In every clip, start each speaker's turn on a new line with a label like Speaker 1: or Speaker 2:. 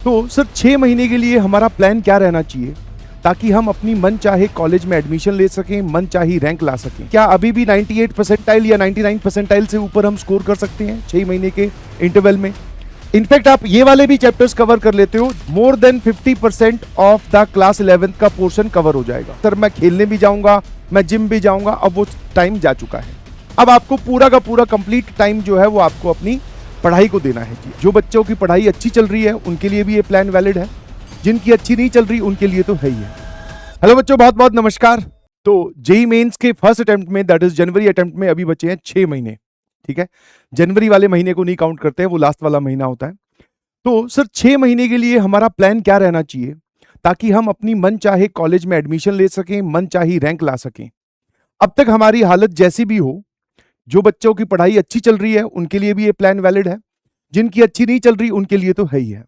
Speaker 1: तो सर 6 महीने के लिए हमारा प्लान क्या रहना चाहिए ताकि हम अपनी मन चाहे कॉलेज में एडमिशन ले सकें, मन चाहे रैंक ला सकें? क्या अभी भी 98 परसेंटाइल या 99 परसेंटाइल से ऊपर हम स्कोर कर सकते हैं 6 महीने के इंटरवल में? इनफैक्ट आप ये वाले भी चैप्टर्स कवर कर लेते हो, more than 50% of the class 11th का पोर्शन कवर हो जाएगा। सर मैं खेलने भी जाऊंगा, मैं जिम भी जाऊंगा, अब वो टाइम जा चुका है। अब आपको पूरा का पूरा कंप्लीट टाइम जो है वो आपको अपनी पढ़ाई को देना है जी। जो बच्चों की पढ़ाई अच्छी चल रही है उनके लिए भी ये प्लान वैलिड है, जिनकी अच्छी नहीं चल रही उनके लिए तो है ही है। हेलो बच्चों, बहुत बहुत नमस्कार। तो जेई मेंस के फर्स्ट अटेम्प्ट में, दैट इज जनवरी अटेम्प्ट में अभी बचे हैं 6 महीने। ठीक है, जनवरी वाले महीने को नहीं काउंट करते हैं, वो लास्ट वाला महीना होता है। तो सर 6 महीने के लिए हमारा प्लान क्या रहना चाहिए ताकि हम अपनी मन चाहे कॉलेज में एडमिशन ले सकें, मन चाहे रैंक ला सकें? अब तक हमारी हालत जैसी भी हो, जो बच्चों की पढ़ाई अच्छी चल रही है उनके लिए भी ये प्लान वैलिड है, जिनकी अच्छी नहीं चल रही उनके लिए तो है ही है।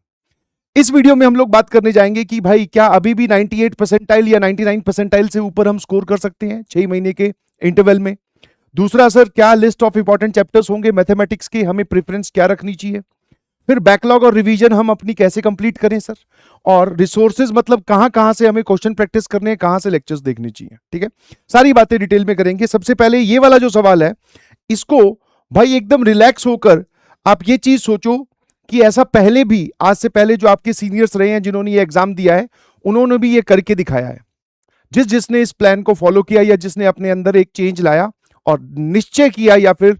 Speaker 1: इस वीडियो में हम लोग बात करने जाएंगे कि भाई क्या अभी भी 98 परसेंटाइल या 99 परसेंटाइल से ऊपर हम स्कोर कर सकते हैं 6 महीने के इंटरवल में? दूसरा, सर क्या लिस्ट ऑफ इंपॉर्टेंट चैप्टर्स होंगे मैथमेटिक्स के, हमें प्रेफरेंस क्या रखनी चाहिए? फिर बैकलॉग और रिवीजन हम अपनी कैसे कंप्लीट करें सर? और रिसोर्सेज मतलब कहां कहां से हमें क्वेश्चन प्रैक्टिस करने हैं, कहां से लेक्चर्स देखने चाहिए? ठीक है, सारी बातें डिटेल में करेंगे। सबसे पहले ये वाला जो सवाल है, इसको भाई एकदम रिलैक्स होकर आप ये चीज सोचो कि ऐसा पहले भी, आज से पहले जो आपके सीनियर्स रहे हैं जिन्होंने ये एग्जाम दिया है, उन्होंने भी ये करके दिखाया है। जिसने इस प्लान को फॉलो किया या जिसने अपने अंदर एक चेंज लाया और निश्चय किया या फिर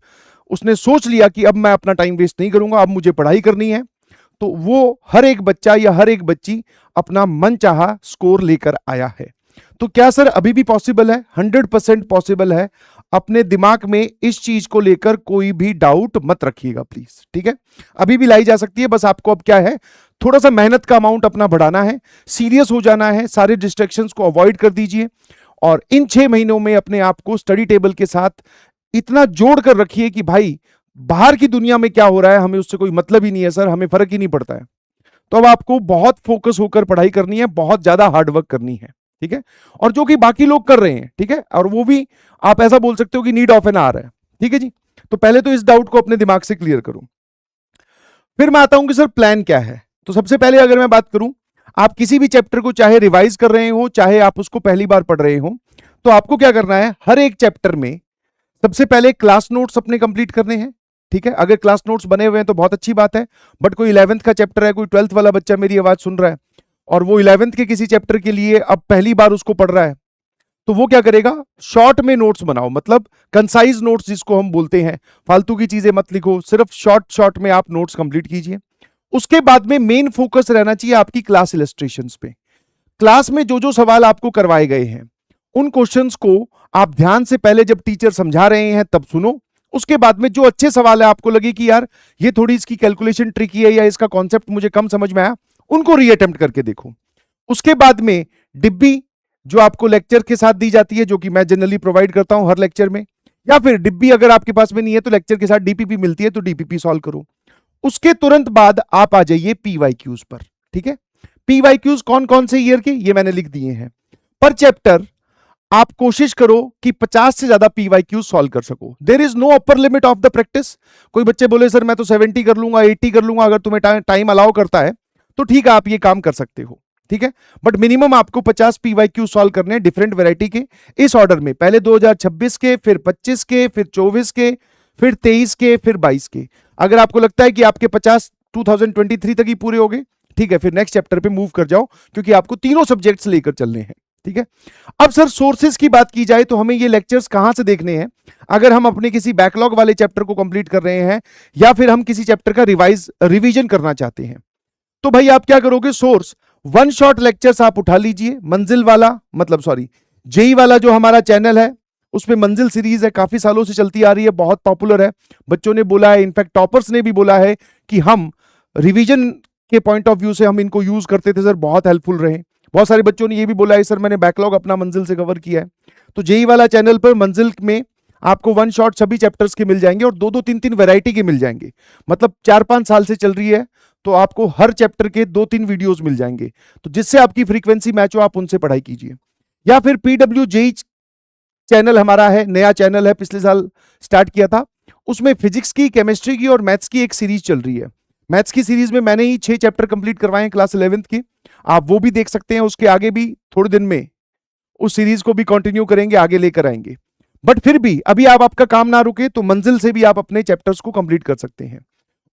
Speaker 1: उसने सोच लिया कि अब मैं अपना टाइम वेस्ट नहीं करूंगा, अब मुझे पढ़ाई करनी है, तो वो हर एक बच्चा या हर एक बच्ची अपना मनचाहा स्कोर लेकर आया है। तो क्या सर अभी भी पॉसिबल है? 100% पॉसिबल है। अपने दिमाग में इस चीज को लेकर कोई भी डाउट मत रखिएगा प्लीज। ठीक है, अभी भी लाई जा सकती है, बस आपको अब क्या है, थोड़ा सा मेहनत का अमाउंट अपना बढ़ाना है, सीरियस हो जाना है, सारे डिस्ट्रैक्शंस को अवॉइड कर दीजिए और इन 6 महीनों में अपने आप को स्टडी टेबल के साथ इतना जोड़ कर रखिए कि भाई बाहर की दुनिया में क्या हो रहा है हमें उससे कोई मतलब ही नहीं है सर, हमें फर्क ही नहीं पड़ता है। तो अब आपको बहुत फोकस होकर पढ़ाई करनी है, बहुत ज्यादा हार्डवर्क करनी है। ठीक है, और जो कि बाकी लोग कर रहे हैं, ठीक है, और वो भी आप ऐसा बोल सकते हो कि नीड ऑफ एन आवर है। ठीक है जी, तो पहले तो इस डाउट को अपने दिमाग से क्लियर करूं, फिर मैं आता हूं कि सर प्लान क्या है। तो सबसे पहले अगर मैं बात करूं, आप किसी भी चैप्टर को चाहे रिवाइज कर रहे हो, चाहे आप उसको पहली बार पढ़ रहे हो, तो आपको क्या करना है, हर एक चैप्टर में सबसे पहले क्लास नोट्स अपने कंप्लीट करने हैं। ठीक है, अगर क्लास नोट्स बने हुए हैं तो बहुत अच्छी बात है, बट कोई 11th का चैप्टर है, कोई 12th वाला बच्चा मेरी आवाज सुन रहा है और वो 11th के किसी चैप्टर के लिए अब पहली बार उसको पढ़ रहा है, तो वो क्या करेगा, शॉर्ट में नोट्स बनाओ, मतलब कंसाइज नोट्स जिसको हम बोलते हैं। फालतू की चीजें मत लिखो, सिर्फ शॉर्ट शॉर्ट में आप नोट्स कंप्लीट कीजिए। उसके बाद में मेन फोकस रहना चाहिए आपकी क्लास इलस्ट्रेशंस पे। क्लास में जो जो सवाल आपको करवाए गए हैं उन क्वेश्चंस को आप ध्यान से पहले जब टीचर समझा रहे हैं तब सुनो। उसके बाद में जो अच्छे सवाल है, आपको लगे कि यार ये थोड़ी इसकी कैलकुलेशन ट्रिकी है या इसका कॉन्सेप्ट मुझे कम समझ में आया, उनको रीअटेम्प्ट करके देखो। उसके बाद में डिब्बी जो आपको लेक्चर के साथ दी जाती है, जो कि मैं जनरली प्रोवाइड करता हूं हर लेक्चर में, या फिर डिब्बी अगर आपके पास में नहीं है तो लेक्चर के साथ डीपीपी मिलती है तो डीपीपी सॉल्व करो। उसके तुरंत बाद आप आ जाइए पीवाईक्यूज पर। ठीक है, पीवाईक्यूज कौन कौन से ईयर के ये मैंने लिख दिए हैं। पर चैप्टर आप कोशिश करो कि 50 से ज्यादा पीवाईक्यूज सॉल्व कर सको। There is no upper limit of the practice. कोई बच्चे बोले सर मैं तो 70 कर लूंगा, 80 कर लूंगा, अगर तुम्हें टाइम अलाउ करता है तो ठीक है, आप ये काम कर सकते हो। ठीक है, बट मिनिमम आपको 50 पीवाईक्यू सॉल्व करने हैं डिफरेंट वैरायटी के, इस ऑर्डर में, पहले 2026 के, फिर 25 के, फिर 24 के, फिर 23 के, फिर 22 के। अगर आपको लगता है कि आपके 50 2023 तक ही पूरे हो गए, ठीक है, फिर नेक्स्ट चैप्टर पे मूव कर जाओ, क्योंकि आपको तीनों सब्जेक्ट्स लेकर चलने हैं। ठीक है, अब सर सोर्सेज की बात की जाए तो हमें ये लेक्चर्स कहां से देखने हैं? अगर हम अपने किसी बैकलॉग वाले चैप्टर को कंप्लीट कर रहे हैं या फिर हम किसी चैप्टर का रिवीजन करना चाहते हैं, तो भाई आप क्या करोगे, सोर्स वन शॉट लेक्चर्स आप उठा लीजिए। मंजिल वाला, मतलब सॉरी, जेई वाला जो हमारा चैनल है उसमें मंजिल सीरीज है, काफी सालों से चलती आ रही है, बहुत पॉपुलर है, बच्चों ने बोला है, इनफैक्ट टॉपर्स ने भी बोला है कि हम रिवीजन के पॉइंट ऑफ व्यू से हम इनको यूज करते थे सर, बहुत हेल्पफुल रहे। बहुत सारे बच्चों ने ये भी बोला है सर मैंने बैकलॉग अपना मंजिल से कवर किया है। तो जेई वाला चैनल पर मंजिल में आपको वन शॉट सभी चैप्टर्स के मिल जाएंगे और 2-2 3-3 वैरायटी के मिल जाएंगे, मतलब 4-5 साल से चल रही है, तो आपको हर चैप्टर के 2-3 वीडियोस मिल जाएंगे, तो जिससे आपकी फ्रीक्वेंसी मैच हो आप उनसे पढ़ाई कीजिए। या फिर पीडब्ल्यू जेई चैनल हमारा है, नया चैनल है, पिछले साल स्टार्ट किया था, उसमें फिजिक्स की, केमिस्ट्री की और मैथ्स की एक सीरीज चल रही है। मैथ्स की सीरीज में मैंने ही 6 चैप्टर कंप्लीट करवाए हैं क्लास 11th के, आप वो भी देख सकते हैं। उसके आगे भी थोड़े दिन में उस सीरीज को भी कंटिन्यू करेंगे, आगे लेकर आएंगे। बट फिर भी अभी आप आपका काम ना रुके तो मंजिल से भी आप अपने चैप्टर्स को कंप्लीट कर सकते हैं।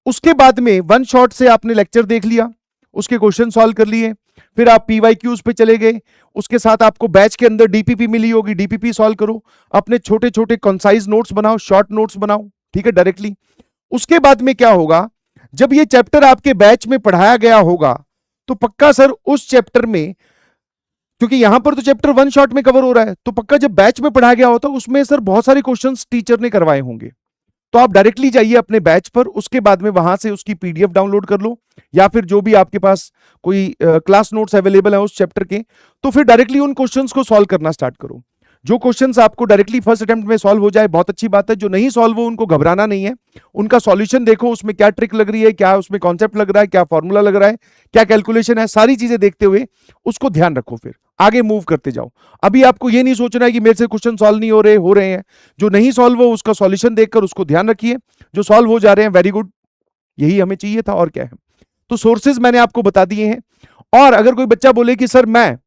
Speaker 1: उसके बाद में वन शॉट से आपने लेक्चर देख लिया, उसके क्वेश्चन सॉल्व कर लिए, फिर आप पीवाईक्यूज पे चले गए, उसके साथ आपको बैच के अंदर डीपीपी मिली होगी, डीपीपी सॉल्व करो, अपने छोटे छोटे कंसाइज नोट्स बनाओ, शॉर्ट नोट्स बनाओ, ठीक है, डायरेक्टली। उसके बाद में क्या होगा, जब ये चैप्टर आपके बैच में पढ़ाया गया होगा तो पक्का सर उस चैप्टर में, क्योंकि यहां पर तो चैप्टर वन शॉट में कवर हो रहा है, तो पक्का जब बैच में पढ़ाया गया होता उसमें सर बहुत सारे क्वेश्चंस टीचर ने करवाए होंगे। तो आप डायरेक्टली जाइए अपने बैच पर, उसके बाद में वहां से उसकी पीडीएफ डाउनलोड कर लो, या फिर जो भी आपके पास कोई क्लास नोट्स अवेलेबल है उस चैप्टर के, तो फिर डायरेक्टली उन क्वेश्चंस को सॉल्व करना स्टार्ट करो। जो क्वेश्चंस आपको डायरेक्टली फर्स्ट अटेम्प्ट में सॉल्व हो जाए बहुत अच्छी बात है, जो नहीं सॉल्व हो उनको घबराना नहीं है, उनका सॉल्यूशन देखो, उसमें क्या ट्रिक लग रही है, क्या उसमें कॉन्सेप्ट लग रहा है, क्या फॉर्मूला लग रहा है, क्या कैलकुलेशन है, सारी चीजें देखते हुए उसको ध्यान रखो, फिर आगे मूव करते जाओ। अभी आपको ये नहीं सोचना है कि मेरे से क्वेश्चन सॉल्व नहीं हो रहे हैं। जो नहीं सॉल्व हो उसका सॉल्यूशन देखकर उसको ध्यान रखिए, जो सॉल्व हो जा रहे हैं वेरी गुड, यही हमें चाहिए था और क्या है। तो सोर्सेज मैंने आपको बता दिए हैं। और अगर कोई बच्चा बोले कि सर मैं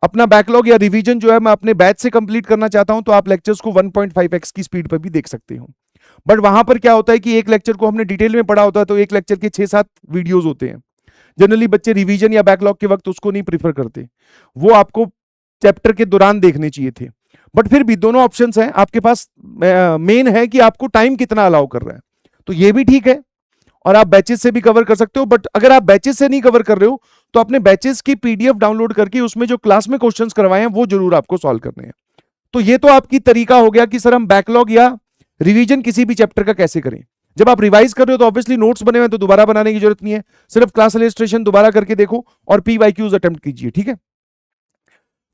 Speaker 1: अपना बैकलॉग या रिवीजन जो है मैं अपने बैच से कंप्लीट करना चाहता हूं, तो आप लेक्चर्स को 1.5x की स्पीड पर भी देख सकते हो। बट वहां पर क्या होता है कि एक लेक्चर को हमने डिटेल में पढ़ा होता है, तो एक लेक्चर के 6-7 वीडियोस होते हैं। जनरली बच्चे रिवीजन या बैकलॉग के वक्त उसको नहीं प्रीफर करते, वो आपको चैप्टर के दौरान देखने चाहिए थे। बट फिर भी दोनों ऑप्शंस हैं आपके पास। मेन है कि आपको टाइम कितना अलाउ कर रहा है, तो ये भी ठीक है, और आप बैचेस से भी कवर कर सकते हो। बट अगर आप बैचेस से नहीं कवर कर रहे हो तो अपने बैचेस की पीडीएफ डाउनलोड करके उसमें जो क्लास में क्वेश्चंस करवाए हैं वो जरूर आपको सॉल्व करने हैं। तो ये तो आपकी तरीका हो गया कि सर हम बैकलॉग या रिवीजन किसी भी चैप्टर का कैसे करें। जब आप रिवाइज कर रहे हो तो ऑब्वियसली नोट्स बने हुए हैं तो दोबारा बनाने की जरूरत नहीं है, सिर्फ क्लास इलस्ट्रेशन दोबारा करके देखो और पीवाईक्यूज अटेम्प्ट कीजिए, ठीक है।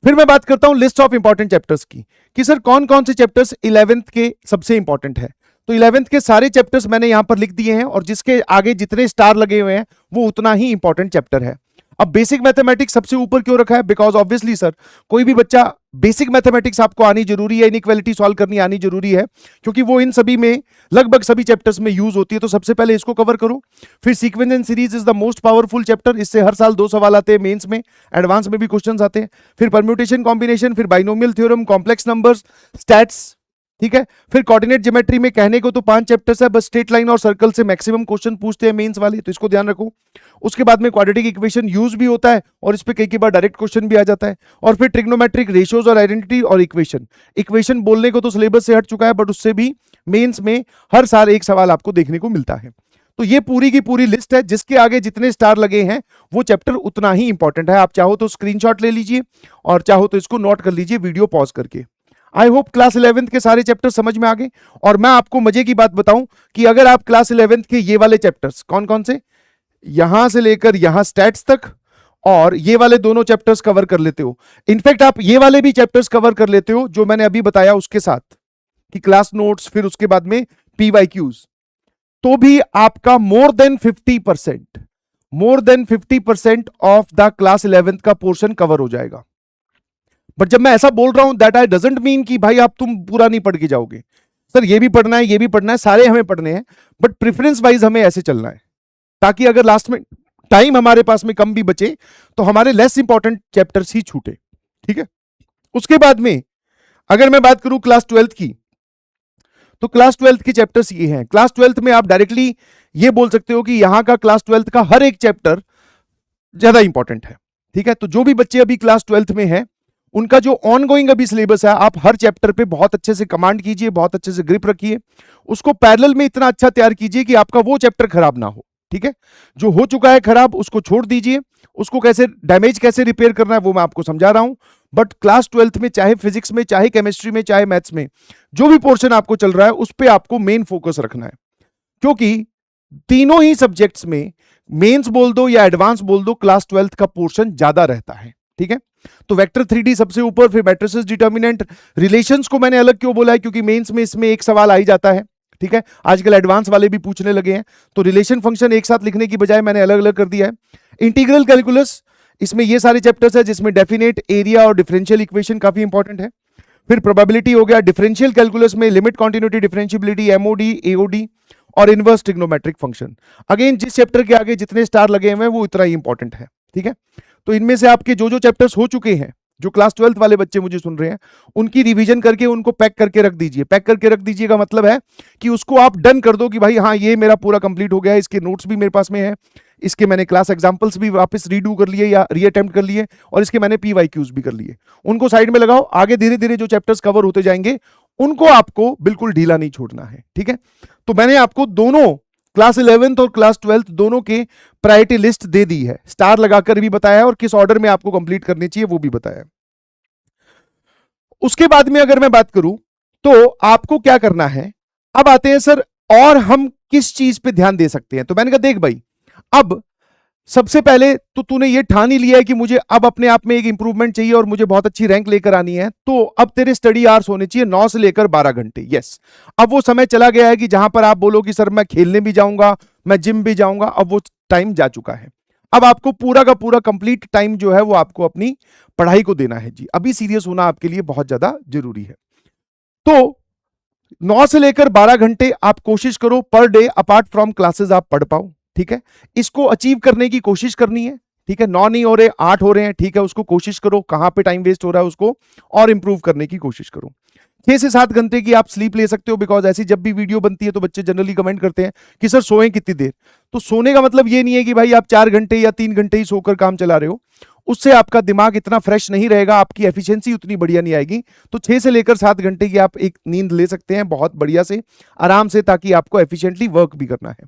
Speaker 1: फिर मैं बात करता हूं लिस्ट ऑफ इंपॉर्टेंट चैप्टर्स की, कि सर कौन कौन से चैप्टर्स 11th के सबसे इंपॉर्टेंट है। तो 11th के सारे चैप्टर्स मैंने यहां पर लिख दिए हैं, और जिसके आगे जितने स्टार लगे हुए हैं वो उतना ही इंपॉर्टेंट चैप्टर है। अब बेसिक मैथमेटिक्स सबसे ऊपर क्यों रखा है, बिकॉज ऑब्वियसली सर कोई भी बच्चा बेसिक मैथमेटिक्स आपको आनी जरूरी है, इनइक्वालिटी सॉल्व करनी आनी जरूरी है, क्योंकि वो इन सभी में लगभग सभी चैप्टर्स में यूज होती है। तो सबसे पहले इसको कवर करो। फिर sequence and series is the most powerful chapter, इससे हर साल 2 सवाल आते हैं मेंस में, एडवांस में भी क्वेश्चंस आते हैं। फिर परम्यूटेशन कॉम्बिनेशन, फिर binomial theorem, complex numbers, stats, ठीक है। फिर कोऑर्डिनेट ज्योमेट्री में कहने को तो 5 चैप्टर्स है, बस स्ट्रेट लाइन और सर्कल से मैक्सिमम क्वेश्चन पूछते हैं मेंस वाले, तो इसको ध्यान रखो। उसके बाद में क्वाड्रेटिक इक्वेशन यूज भी होता है और इस पे कई बार डायरेक्ट क्वेश्चन भी आ जाता है। और फिर ट्रिग्नोमेट्रिक रेशियोज और आइडेंटिटी और इक्वेशन बोलने को तो सिलेबस से हट चुका है, बट उससे भी मेंस में हर साल एक सवाल आपको देखने को मिलता है। तो ये पूरी की पूरी लिस्ट है, जिसके आगे जितने स्टार लगे हैं वो चैप्टर उतना ही इंपॉर्टेंट है। आप चाहो तो स्क्रीनशॉट ले लीजिए और चाहो तो इसको नोट कर लीजिए वीडियो पॉज करके। आई होप क्लास 11th के सारे चैप्टर समझ में आ गए। और मैं आपको मजे की बात बताऊं कि अगर आप क्लास 11th के ये वाले चैप्टर्स कौन कौन से, यहां से लेकर यहां स्टैट्स तक, और ये वाले दोनों चैप्टर्स कवर कर लेते हो, इनफैक्ट आप ये वाले भी चैप्टर्स कवर कर लेते हो जो मैंने अभी बताया उसके साथ, कि क्लास नोट्स, फिर उसके बाद में पीवाईक्यूज, तो भी आपका more than 50% of the class 11th का पोर्शन कवर हो जाएगा। बट जब मैं ऐसा बोल रहा हूं दैट आई डजंट मीन कि भाई आप तुम पूरा नहीं पढ़ के जाओगे। सर ये भी पढ़ना है, ये भी पढ़ना है, सारे हमें पढ़ने हैं, बट प्रेफरेंस वाइज हमें ऐसे चलना है, ताकि अगर लास्ट में टाइम हमारे पास में कम भी बचे तो हमारे लेस इंपॉर्टेंट चैप्टर्स ही छूटे, ठीक है। उसके बाद में अगर मैं बात करूं क्लास 12th की, तो क्लास 12th के चैप्टर्स ये हैं। क्लास 12th में आप डायरेक्टली ये बोल सकते हो कि यहां का क्लास 12th का हर एक चैप्टर ज्यादा इंपॉर्टेंट है, ठीक है। तो जो भी बच्चे अभी क्लास 12th में हैं उनका जो ऑनगोइंग अभी सिलेबस है, आप हर चैप्टर पे बहुत अच्छे से कमांड कीजिए, बहुत अच्छे से ग्रिप रखिए, उसको पैरेलल में इतना अच्छा तैयार कीजिए कि आपका वो चैप्टर खराब ना हो, ठीक है। जो हो चुका है खराब उसको छोड़ दीजिए, उसको कैसे डैमेज कैसे रिपेयर करना है वो मैं आपको समझा रहा हूं। बट क्लास 12th में चाहे फिजिक्स में, चाहे केमिस्ट्री में, चाहे मैथ्स में, जो भी पोर्शन आपको चल रहा है उस पर आपको मेन फोकस रखना है, क्योंकि तीनों ही सब्जेक्ट्स में मेंस बोल दो या एडवांस बोल दो, क्लास 12th का पोर्शन ज्यादा रहता है, ठीक है। तो वेक्टर 3D सबसे ऊपर, फिर मैट्रिसेस, डिटर्मिनेंट, रिलेशंस को मैंने अलग क्यों बोला है, क्योंकि मेंस में इसमें एक सवाल आ ही जाता है, ठीक है। आजकल एडवांस वाले भी पूछने लगे हैं, तो रिलेशन फंक्शन एक साथ लिखने की बजाय मैंने अलग अलग कर दिया है। इंटीग्रल कैलकुलस, इसमें ये सारे चैप्टर्स है जिसमें डेफिनेट, एरिया और डिफरेंशियल इक्वेशन काफी इंपॉर्टेंट है। फिर प्रोबेबिलिटी हो गया, डिफरेंशियल कैलकुलस में limit, continuity, differentiability, MoD, AOD, और इनवर्स ट्रिग्नोमेट्रिक फंक्शन। अगेन जिस चैप्टर के आगे जितने स्टार लगे हुए हैं वो इतना ही इंपॉर्टेंट है, ठीक है। तो इनमें से आपके जो जो चैप्टर्स हो चुके हैं, जो क्लास 12th वाले बच्चे मुझे सुन रहे हैं, उनकी रिवीजन करके उनको पैक करके रख दीजिए। पैक करके रख दीजिए का मतलब है कि उसको आप डन कर दो कि भाई हाँ ये मेरा पूरा कंप्लीट हो गया है, इसके नोट्स भी मेरे पास में है, इसके मैंने क्लास एग्जांपल्स भी वापस रीडू कर लिए या रीअटेम्प्ट कर लिए, और इसके मैंने पीवाईक्यूज भी कर लिए। उनको साइड में लगाओ, आगे धीरे धीरे जो चैप्टर्स कवर होते जाएंगे उनको आपको बिल्कुल ढीला नहीं छोड़ना है, ठीक है। तो मैंने आपको दोनों क्लास 11th और क्लास 12th दोनों के प्रायोरिटी लिस्ट दे दी है, स्टार लगाकर भी बताया है और किस ऑर्डर में आपको कंप्लीट करनी चाहिए वो भी बताया है। उसके बाद में अगर मैं बात करूं तो आपको क्या करना है, अब आते हैं सर और हम किस चीज पे ध्यान दे सकते हैं। तो मैंने कहा देख भाई, अब सबसे पहले तो तूने ये ठान ही लिया है कि मुझे अब अपने आप में एक इंप्रूवमेंट चाहिए और मुझे बहुत अच्छी रैंक लेकर आनी है, तो अब तेरे स्टडी आवर्स होने चाहिए 9 से लेकर 12 घंटे। यस, अब वो समय चला गया है कि जहां पर आप बोलो कि सर मैं खेलने भी जाऊंगा, मैं जिम भी जाऊंगा, अब वो टाइम जा चुका है। अब आपको पूरा का पूरा कंप्लीट टाइम जो है वो आपको अपनी पढ़ाई को देना है जी। अभी सीरियस होना आपके लिए बहुत ज्यादा जरूरी है। तो 9 से लेकर 12 घंटे आप कोशिश करो per day apart from classes आप पढ़ पाओ, ठीक है। इसको अचीव करने की कोशिश करनी है, ठीक है। 9 नहीं हो रहे, 8 हो रहे हैं, ठीक है, उसको कोशिश करो, कहां पे टाइम वेस्ट हो रहा है उसको और इंप्रूव करने की कोशिश करो। 6 से 7 घंटे की आप स्लीप ले सकते हो, बिकॉज ऐसी जब भी वीडियो बनती है तो बच्चे जनरली कमेंट करते हैं कि सर सोएं कितनी देर। तो सोने का मतलब ये नहीं है कि भाई आप 4 घंटे या 3 घंटे ही सोकर काम चला रहे हो, उससे आपका दिमाग इतना फ्रेश नहीं रहेगा, आपकी एफिशिएंसी उतनी बढ़िया नहीं आएगी। तो 6 से लेकर 7 घंटे की आप एक नींद ले सकते हैं बहुत बढ़िया से, आराम से, ताकि आपको एफिशिएंटली वर्क भी करना है।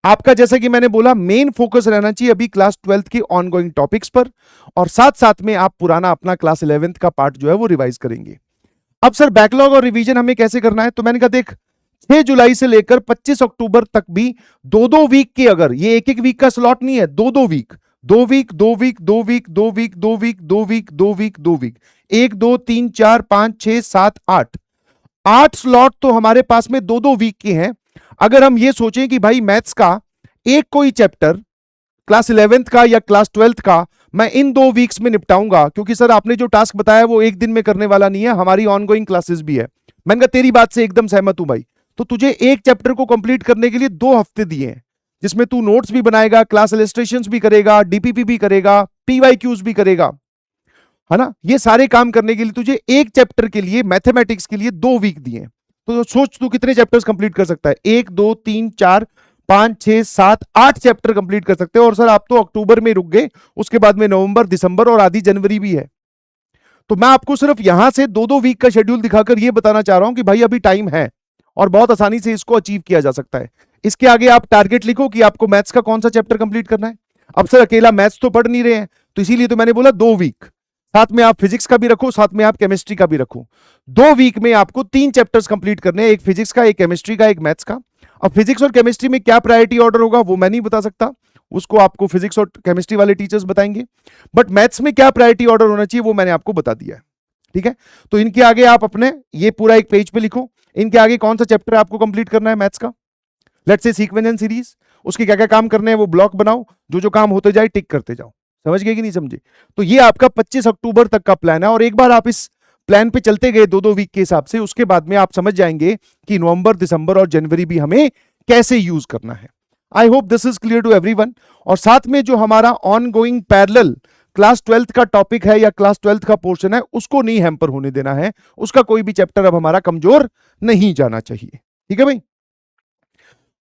Speaker 1: आपका जैसा कि मैंने बोला मेन फोकस रहना चाहिए अभी क्लास 12th के ऑनगोइंग टॉपिक्स पर, और साथ साथ में आप पुराना अपना क्लास 11th का पार्ट जो है वो रिवाइज करेंगे। अब सर बैकलॉग और रिवीजन हमें कैसे करना है, तो मैंने कहा देख 6 जुलाई से लेकर 25 अक्टूबर तक भी 2-2 वीक के, अगर ये एक वीक का स्लॉट नहीं है, 2-2 week, 2 week 2 week 2 week 2 week 2 week 2 week 2 week 2 week 1 2 3 4 5 6 7 8 slot तो हमारे पास में 2-2 वीक के हैं। अगर हम ये सोचें कि भाई मैथ्स का एक कोई चैप्टर क्लास 11th का या क्लास 12th का मैं इन 2 वीक्स में निपटाऊंगा, क्योंकि सर आपने जो टास्क बताया वो एक दिन में करने वाला नहीं है, हमारी ऑनगोइंग क्लासेस भी है। मैंने कहा तेरी बात से एकदम सहमत हूं भाई, तो तुझे एक चैप्टर को कंप्लीट करने के लिए 2 हफ्ते दिए हैं, जिसमें तू नोट्स भी बनाएगा, क्लास इलस्ट्रेशंस भी करेगा, डीपीपी भी करेगा, पीवाईक्यूज भी करेगा, है ना। ये सारे काम करने के लिए तुझे एक चैप्टर के लिए, मैथमेटिक्स के लिए 2 वीक दिए। तो सोच तू कितने चैप्टर्स कंप्लीट कर सकता है, 1 2 3 4 5 6 7 8 चैप्टर कंप्लीट कर सकते हो। और सर आप तो अक्टूबर में रुक गए, उसके बाद में नवंबर, दिसंबर और आधी जनवरी भी है। तो मैं आपको सिर्फ यहां से 2-2 वीक का शेड्यूल दिखाकर यह बताना चाह रहा हूं कि भाई अभी टाइम है और बहुत आसानी से इसको अचीव किया जा सकता है। इसके आगे आप टारगेट लिखो कि आपको मैथ्स का कौन सा चैप्टर कंप्लीट करना है। अब सर अकेला मैथ्स तो पढ़ नहीं रहे हैं, तो इसीलिए तो मैंने बोला 2 वीक, साथ में आप फिजिक्स का भी रखो, साथ में आप केमिस्ट्री का भी रखो। 2 वीक में आपको 3 चैप्टर्स कंप्लीट करने हैं, एक फिजिक्स का, एक केमिस्ट्री का, एक मैथ्स का। अब फिजिक्स और केमिस्ट्री में क्या प्रायोरिटी ऑर्डर होगा वो मैं नहीं बता सकता, उसको आपको फिजिक्स और केमिस्ट्री वाले टीचर्स बताएंगे, बट मैथ्स में क्या प्रायोरिटी ऑर्डर होना चाहिए वो मैंने आपको बता दिया है, ठीक है। तो इनके आगे आप अपने ये पूरा एक पेज पे लिखो, इनके आगे कौन सा चैप्टर आपको कंप्लीट करना है मैथ्स का, let's say sequence and series, उसके क्या क्या काम करने हैं वो ब्लॉक बनाओ, जो जो काम होते जाए टिक करते जाओ। समझ गए कि नहीं समझे। तो ये आपका 25 अक्टूबर तक का प्लान है, और एक बार आप इस प्लान पे चलते गए 2-2 वीक के हिसाब से, उसके बाद में आप समझ जाएंगे कि नवंबर, दिसंबर और जनवरी भी हमें कैसे यूज करना है। I hope this is clear to everyone. और साथ में जो हमारा on going parallel class 12th का टॉपिक है या क्लास 12th का पोर्शन है, उसको नहीं हैम्पर होने देना है, उसका कोई भी चैप्टर अब हमारा कमजोर नहीं जाना चाहिए, ठीक है भाई।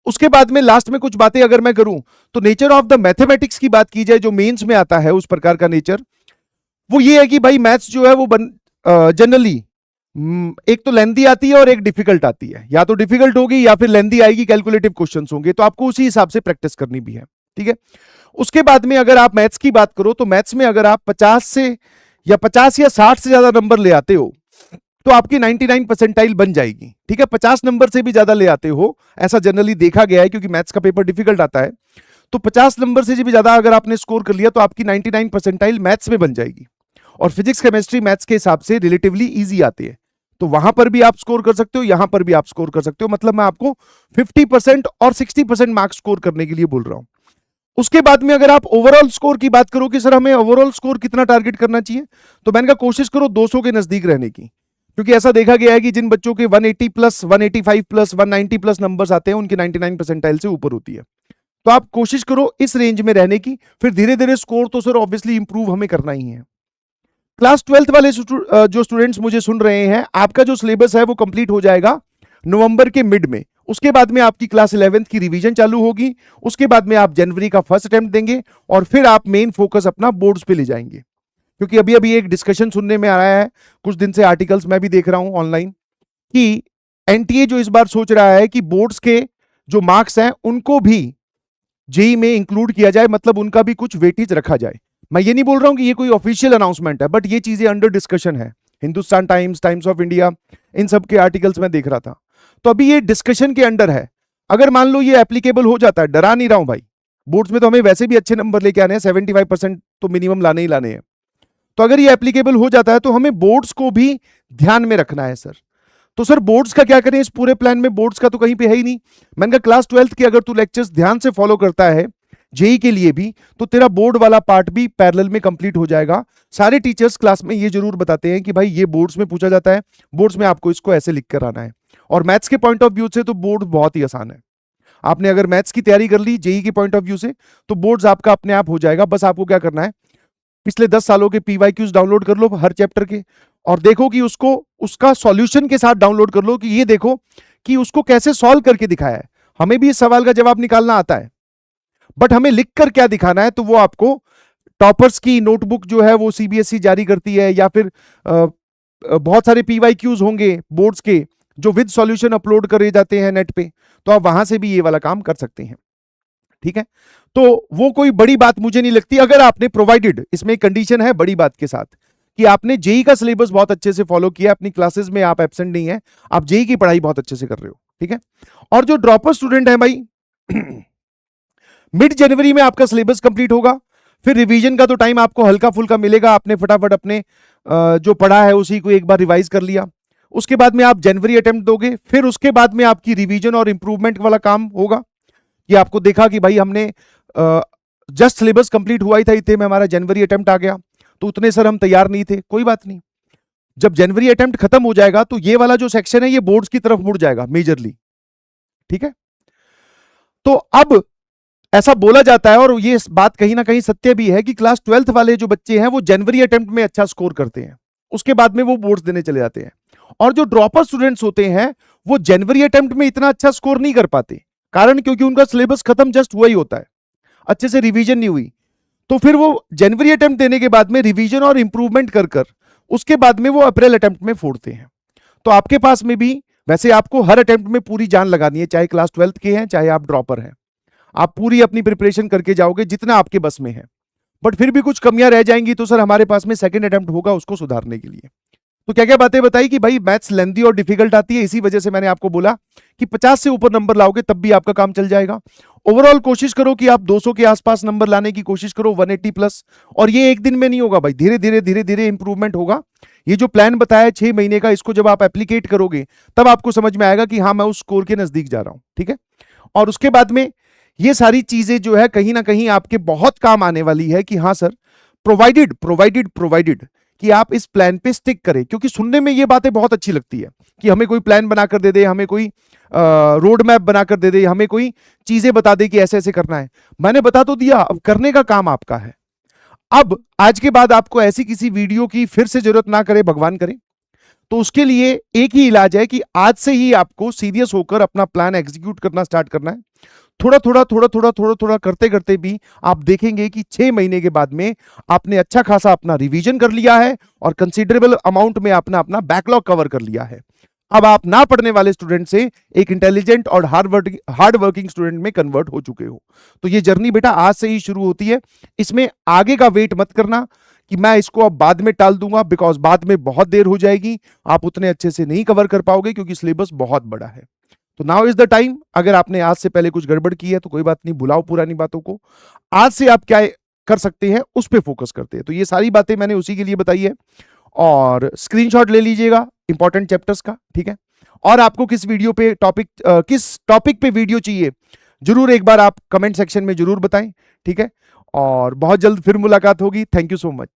Speaker 1: उसके बाद में लास्ट में कुछ बातें अगर मैं करूं तो नेचर ऑफ द मैथमेटिक्स की बात की जाए, जो मेंस में आता है उस प्रकार का नेचर, वो ये है कि भाई मैथ्स जो है वो जनरली एक तो लेंथी आती है और एक डिफिकल्ट आती है, या तो डिफिकल्ट होगी या फिर लेंथी आएगी, कैलकुलेटिव क्वेश्चंस होंगे, तो आपको उसी हिसाब से प्रैक्टिस करनी भी है, ठीक है। उसके बाद में अगर आप मैथ्स की बात करो तो मैथ्स में अगर आप 50 या 60 से ज्यादा नंबर ले आते हो तो आपकी 99 परसेंटाइल बन जाएगी, ठीक है। 50 नंबर से भी ज्यादा ले आते हो, ऐसा जनरली देखा गया है, क्योंकि मैथ्स का पेपर डिफिकल्ट आता है, तो 50 नंबर से भी ज्यादा अगर आपने स्कोर कर लिया तो आपकी 99 परसेंटाइल मैथ्स में बन जाएगी। और फिजिक्स, केमिस्ट्री, मैथ्स के हिसाब से रिलेटिवली इजी आते हैं, तो वहां पर भी आप स्कोर कर सकते हो, यहां पर भी आप स्कोर कर सकते हो। मतलब मैं आपको 50% और 60% मार्क्स स्कोर करने के लिए बोल रहा हूं। उसके बाद में अगर आप ओवरऑल स्कोर की बात करो कि सर हमें ओवरऑल स्कोर कितना टारगेट करना चाहिए, तो मैंने कहा कोशिश करो 200 के नजदीक रहने की। क्योंकि ऐसा देखा गया है कि जिन बच्चों के 180 प्लस 185 प्लस 190 प्लस नंबर्स आते हैं उनकी 99 परसेंटाइल से ऊपर होती है। तो आप कोशिश करो इस रेंज में रहने की, फिर धीरे धीरे स्कोर तो सर ऑब्वियसली इंप्रूव हमें करना ही है। क्लास 12th वाले जो स्टूडेंट्स मुझे सुन रहे हैं, आपका जो सिलेबस है वो कंप्लीट हो जाएगा नवंबर के मिड में। उसके बाद में आपकी क्लास 11th की रिवीजन चालू होगी, उसके बाद में आप जनवरी का फर्स्ट अटेम्प्ट देंगे और फिर आप मेन फोकस अपना बोर्ड्स पे ले जाएंगे। क्योंकि अभी अभी एक डिस्कशन सुनने में आ रहा है, कुछ दिन से आर्टिकल्स मैं भी देख रहा हूं ऑनलाइन, कि एनटीए जो इस बार सोच रहा है कि बोर्ड्स के जो मार्क्स हैं उनको भी जेई में इंक्लूड किया जाए, मतलब उनका भी कुछ वेटेज रखा जाए। मैं ये नहीं बोल रहा हूं कि ये कोई ऑफिशियल अनाउंसमेंट है, बट ये चीजें अंडर डिस्कशन है। Hindustan Times, Times of India, इन सब के आर्टिकल्स में देख रहा था। तो अभी ये डिस्कशन के अंडर है। अगर मान लो ये एप्लीकेबल हो जाता है, डरा नहीं रहा हूं भाई, बोर्ड्स में तो हमें वैसे भी अच्छे नंबर लेके आने हैं, 75% तो मिनिमम लाने ही लाने हैं। तो अगर ये एप्लीकेबल हो जाता है तो हमें बोर्ड्स को भी ध्यान में रखना है सर। तो सर बोर्ड्स का क्या करें इस पूरे प्लान में? बोर्ड्स का तो कहीं पे है ही नहीं। मैंने कहा क्लास 12th के अगर तू लेक्चर्स ध्यान से फॉलो करता है जेई के लिए भी, तो तेरा बोर्ड वाला पार्ट भी पैरेलल में कंप्लीट हो जाएगा। सारे टीचर्स क्लास में ये जरूर बताते हैं कि भाई ये बोर्ड्स में पूछा जाता है, बोर्ड्स में आपको इसको ऐसे लिख कर आना है। और मैथ्स के पॉइंट ऑफ व्यू से तो बोर्ड बहुत ही आसान है। आपने अगर मैथ्स की तैयारी कर ली जेई के पॉइंट ऑफ व्यू से, तो बोर्ड्स आपका अपने आप हो जाएगा। बस आपको क्या करना है, पिछले 10 सालों के पीवाईक्यूज डाउनलोड कर लो हर चैप्टर के, और देखो कि उसको उसका सॉल्यूशन के साथ डाउनलोड कर लो, कि ये देखो कि उसको कैसे सॉल्व करके दिखाया है। हमें भी इस सवाल का जवाब निकालना आता है, बट हमें लिखकर क्या दिखाना है, तो वो आपको टॉपर्स की नोटबुक जो है वो सीबीएसई जारी करती है, या फिर बहुत सारे पीवाईक्यूज होंगे बोर्ड्स के जो विद सॉल्यूशन अपलोड करे जाते हैं नेट पे, तो आप वहां से भी ये वाला काम कर सकते हैं। ठीक है, तो वो कोई बड़ी बात मुझे नहीं लगती। अगर आपने प्रोवाइडेड, इसमें एक कंडीशन है बड़ी बात के साथ, कि आपने जेई का सिलेबस बहुत अच्छे से फॉलो किया, अपनी क्लासेस में आप एब्सेंट नहीं है, आप जेई की पढ़ाई बहुत अच्छे से कर रहे हो। ठीक है, और जो ड्रॉपर स्टूडेंट है भाई, मिड जनवरी में आपका सिलेबस कंप्लीट होगा, फिर रिवीजन का तो टाइम आपको हल्का फुल्का मिलेगा। आपने फटाफट अपने जो पढ़ा है उसी को एक बार रिवाइज कर लिया, उसके बाद में आप जनवरी अटेम्प्ट दोगे, फिर उसके बाद में आपकी रिवीजन और इंप्रूवमेंट वाला काम होगा। कि आपको देखा कि भाई हमने जस्ट सिलेबस कंप्लीट हुआ ही था, इतने में हमारा जनवरी अटेम्प्ट आ गया, तो उतने सर हम तैयार नहीं थे, कोई बात नहीं। जब जनवरी अटेम्प्ट खत्म हो जाएगा तो ये वाला जो सेक्शन है ये बोर्ड्स की तरफ मुड़ जाएगा मेजरली। ठीक है, तो अब ऐसा बोला जाता है, और ये बात कहीं ना कहीं सत्य भी है, कि क्लास 12th वाले जो बच्चे हैं वो जनवरी अटेम्प्ट में अच्छा स्कोर करते हैं, उसके बाद में वो बोर्ड्स देने चले जाते हैं। और जो ड्रॉपर स्टूडेंट्स होते हैं वो जनवरी अटेम्प्ट में इतना अच्छा स्कोर नहीं कर पाते, कारण क्योंकि उनका सिलेबस खत्म जस्ट हुआ ही होता है, अच्छे से रिवीजन नहीं हुई। तो फिर वो जनवरी अटेम्प्ट देने के बाद में रिवीजन और इंप्रूवमेंट कर कर उसके बाद में वो अप्रैल अटेम्प्ट में फोड़ते हैं। तो आपके पास में भी वैसे आपको हर अटेम्प्ट में पूरी जान लगानी है, चाहे क्लास 12th के हैं चाहे आप ड्रॉपर हैं, आप पूरी अपनी प्रिपरेशन करके जाओगे जितना आपके बस में है। बट फिर भी कुछ कमियां रह जाएंगी तो सर हमारे पास में सेकंड अटेम्प्ट होगा उसको सुधारने के लिए। तो क्या क्या बातें बताई कि भाई मैथ्स लेंथी और डिफिकल्ट आती है, इसी वजह से मैंने आपको बोला कि 50 से ऊपर नंबर लाओगे तब भी आपका काम चल जाएगा। ओवरऑल कोशिश करो कि आप 200 के आसपास नंबर लाने की कोशिश करो, 180 प्लस। और ये एक दिन में नहीं होगा भाई, धीरे धीरे धीरे धीरे इंप्रूवमेंट होगा। ये जो प्लान बताया 6 महीने का, इसको जब आप एप्लीकेट करोगे तब आपको समझ में आएगा कि हाँ मैं उस स्कोर के नजदीक जा रहा हूं। ठीक है, और उसके बाद में ये सारी चीजें जो है कहीं ना कहीं आपके बहुत काम आने वाली है, कि हाँ सर प्रोवाइडेड प्रोवाइडेड प्रोवाइडेड कि आप इस प्लान पे स्टिक करें। क्योंकि सुनने में ये बातें बहुत अच्छी लगती है कि हमें कोई प्लान बनाकर दे दे, हमें कोई रोड मैप बनाकर दे दे, हमें कोई चीजें बता दे कि ऐसे ऐसे करना है। मैंने बता तो दिया, अब करने का काम आपका है। अब आज के बाद आपको ऐसी किसी वीडियो की फिर से जरूरत ना करे, भगवान करे, तो उसके लिए एक ही इलाज है कि आज से ही आपको सीरियस होकर अपना प्लान एग्जीक्यूट करना स्टार्ट करना है। थोड़ा थोड़ा थोड़ा थोड़ा थोड़ा थोड़ा करते करते भी आप देखेंगे कि 6 महीने के बाद में आपने अच्छा खासा अपना रिवीजन कर लिया है और कंसीडरेबल अमाउंट में आपने अपना बैकलॉग कवर कर लिया है। अब आप ना पढ़ने वाले स्टूडेंट से एक इंटेलिजेंट और हार्ड वर्किंग स्टूडेंट में कन्वर्ट हो चुके हो। तो ये जर्नी बेटा आज से ही शुरू होती है, इसमें आगे का वेट मत करना कि मैं इसको अब बाद में टाल दूंगा, बिकॉज बाद में बहुत देर हो जाएगी, आप उतने अच्छे से नहीं कवर कर पाओगे क्योंकि सिलेबस बहुत बड़ा है। तो नाउ इज द टाइम। अगर आपने आज से पहले कुछ गड़बड़ की है तो कोई बात नहीं, भुलाओ पुरानी बातों को। आज से आप क्या कर सकते हैं उस पर फोकस करते हैं। तो ये सारी बातें मैंने उसी के लिए बताई है, और स्क्रीनशॉट ले लीजिएगा इंपॉर्टेंट चैप्टर्स का। ठीक है, और आपको किस वीडियो पे किस टॉपिक पे वीडियो चाहिए जरूर एक बार आप कमेंट सेक्शन में जरूर बताएं। ठीक है, और बहुत जल्द फिर मुलाकात होगी। Thank you so much.